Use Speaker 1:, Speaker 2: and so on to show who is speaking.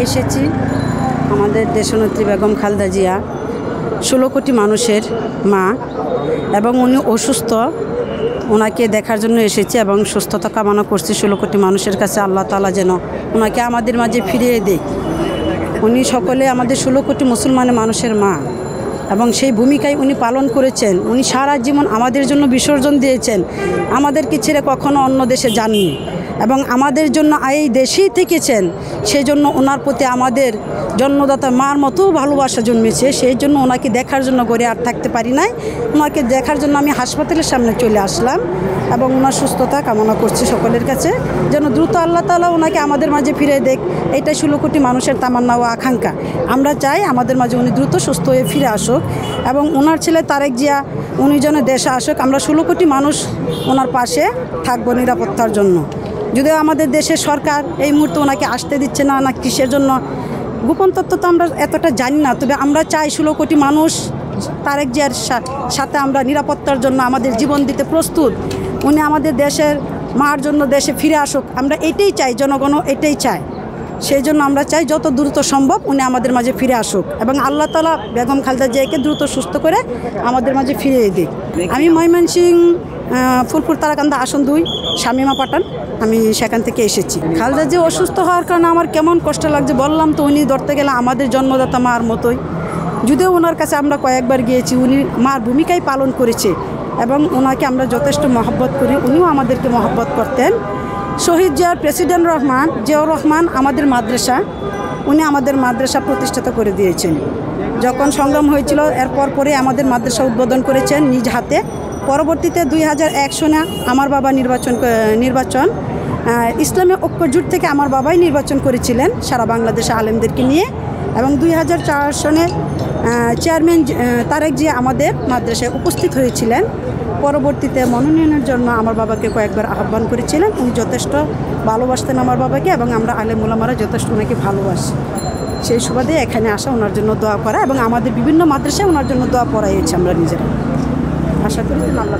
Speaker 1: এসেছি আমাদের দেশনেত্রী বেগম খালেদা জিয়া 16 কোটি মানুষের মা এবং উনি অসুস্থ, ওনাকে দেখার জন্য এসেছি এবং সুস্থতা কামনা করছি 16 কোটি মানুষের কাছে আল্লাহ তাআলা যেন ওনাকে আমাদের মাঝে ফিরিয়ে দেয়। উনি সকলে আমাদের 16 কোটি মুসলমানের মানুষের মা এবং সেই ভূমিকায় উনি পালন করেছেন। উনি সারা জীবন আমাদের জন্য বিসর্জন দিয়েছেন, আমাদেরকে ছেড়ে কখনো অন্য দেশে যাননি এবং আমাদের জন্য এই দেশেই থেকেছেন। সেই জন্য ওনার প্রতি আমাদের জন্মদাতা মার মতো ভালোবাসা জন্মেছে। সেই জন্য ওনাকে দেখার জন্য ঘরে আর থাকতে পারি নাই। ওনাকে দেখার জন্য আমি হাসপাতালের সামনে চলে আসলাম এবং ওনার সুস্থতা কামনা করছি সকলের কাছে, যেন দ্রুত আল্লাহ তাআলা ওনাকে আমাদের মাঝে ফিরে দেখ। এইটাই 16 কোটি মানুষের তামান্না ও আকাঙ্ক্ষা। আমরা চাই আমাদের মাঝে উনি দ্রুত সুস্থ হয়ে ফিরে আসুক এবং ওনার ছেলে তারেক জিয়া উনি যেন দেশে আসুক। আমরা 16 কোটি মানুষ ওনার পাশে থাকবো নিরাপত্তার জন্য। যদিও আমাদের দেশের সরকার এই মুহূর্তে ওনাকে আসতে দিচ্ছে না, না কিসের জন্য গোপন তথ্য তো আমরা এতটা জানি না, তবে আমরা চাই 16 কোটি মানুষ তারেক জিয়ার সাথে আমরা নিরাপত্তার জন্য আমাদের জীবন দিতে প্রস্তুত। উনি আমাদের দেশের মার জন্য দেশে ফিরে আসুক, আমরা এটাই চাই, জনগণও এটাই চায়। সেই জন্য আমরা চাই যত দ্রুত সম্ভব উনি আমাদের মাঝে ফিরে আসুক এবং আল্লাহ তাআলা বেগম খালেদা জিয়াকে দ্রুত সুস্থ করে আমাদের মাঝে ফিরিয়ে দিক। আমি ময়মনসিংহ ফুলপুর তারাকান্দা আসন 2 শামিমা পাঠান, আমি সেখান থেকে এসেছি। খালেদা জিয়া অসুস্থ হওয়ার কারণে আমার কেমন কষ্ট লাগছে বললাম তো, উনি ধরতে গেলে আমাদের জন্মদাতা মার মতোই। যদিও ওনার কাছে আমরা কয়েকবার গিয়েছি, উনি মার ভূমিকাই পালন করেছে এবং ওনাকে আমরা যথেষ্ট মহব্বত করি, উনিও আমাদেরকে মহব্বত করতেন। শহীদ জিয়ার প্রেসিডেন্ট জিয়াউর রহমান আমাদের মাদ্রাসা, উনি আমাদের মাদ্রাসা প্রতিষ্ঠাতা করে দিয়েছেন। যখন সংগ্রাম হয়েছিল এরপর পরে আমাদের মাদ্রাসা উদ্বোধন করেছেন নিজ হাতে। পরবর্তীতে 2001 সনে আমার বাবা নির্বাচন ইসলামী ঐক্য জোট থেকে আমার বাবাই নির্বাচন করেছিলেন সারা বাংলাদেশে আলেমদেরকে নিয়ে এবং 2004 সনে চেয়ারম্যান তারেক জিয়া আমাদের মাদ্রাসায় উপস্থিত হয়েছিলেন। পরবর্তীতে মনোনয়নের জন্য আমার বাবাকে কয়েকবার আহ্বান করেছিলেন। উনি যথেষ্ট ভালোবাসতেন আমার বাবাকে এবং আমরা আলেম ওলামারা যথেষ্ট ওনাকে ভালোবাসি। সেই সুবাদে এখানে আসা, ওনার জন্য দোয়া করা এবং আমাদের বিভিন্ন মাদ্রাসায় ওনার জন্য দোয়া পড়াইয়েছি আমরা নিজেরা। আশা করি আল্লাহ